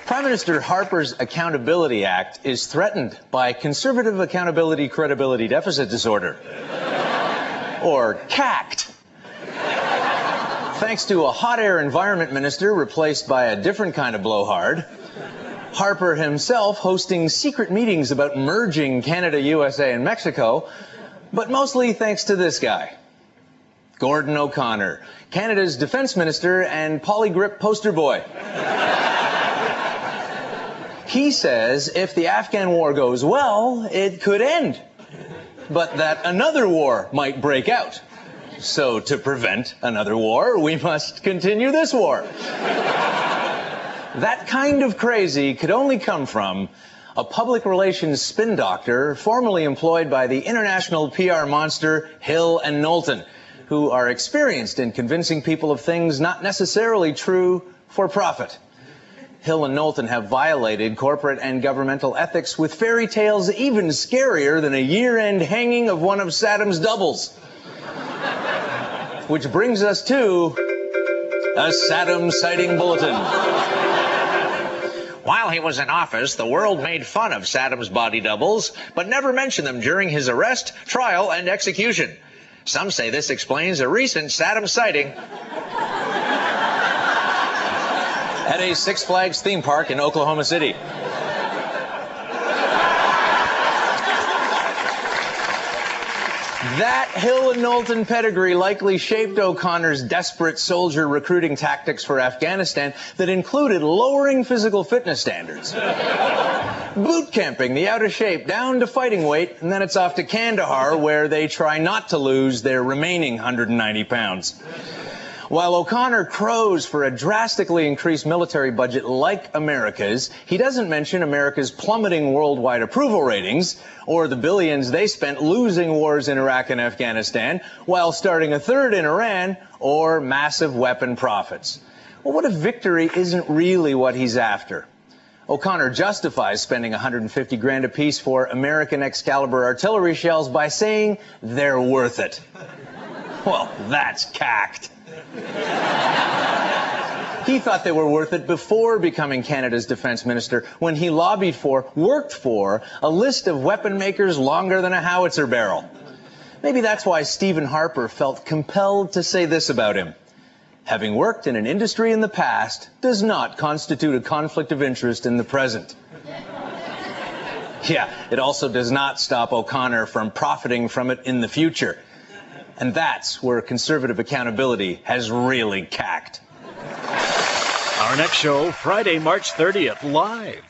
Prime Minister Harper's Accountability Act is threatened by Conservative Accountability Credibility Deficit Disorder, or CACT. Thanks to a hot air environment minister replaced by a different kind of blowhard, Harper himself hosting secret meetings about merging Canada, USA, and Mexico, but mostly thanks to this guy, Gordon O'Connor, Canada's defense minister and polygrip poster boy. He says if the Afghan war goes well, it could end, but that another war might break out. So to prevent another war, we must continue this war. That kind of crazy could only come from a public relations spin doctor formerly employed by the international PR monster Hill and Knowlton, who are experienced in convincing people of things not necessarily true for profit. Hill and Knowlton have violated corporate and governmental ethics with fairy tales even scarier than a year-end hanging of one of Saddam's doubles. Which brings us to a Saddam sighting bulletin. While he was in office, the world made fun of Saddam's body doubles, but never mentioned them during his arrest, trial, and execution. Some say this explains a recent Saddam sighting at a Six Flags theme park in Oklahoma City. That Hill and Knowlton pedigree likely shaped O'Connor's desperate soldier recruiting tactics for Afghanistan that included lowering physical fitness standards, boot camping the out of shape down to fighting weight, and then it's off to Kandahar where they try not to lose their remaining 190 pounds. While O'Connor crows for a drastically increased military budget like America's, he doesn't mention America's plummeting worldwide approval ratings or the billions they spent losing wars in Iraq and Afghanistan while starting a third in Iran, or massive weapon profits. Well, what if victory isn't really what he's after? O'Connor justifies spending $150 grand apiece for American Excalibur artillery shells by saying they're worth it. Well, that's cacked. He thought they were worth it before becoming Canada's defense minister, when he lobbied for, worked for, a list of weapon makers longer than a howitzer barrel. Maybe that's why Stephen Harper felt compelled to say this about him. Having worked in an industry in the past does not constitute a conflict of interest in the present. Yeah, it also does not stop O'Connor from profiting from it in the future. And that's where conservative accountability has really cacked. Our next show, Friday, March 30th, live.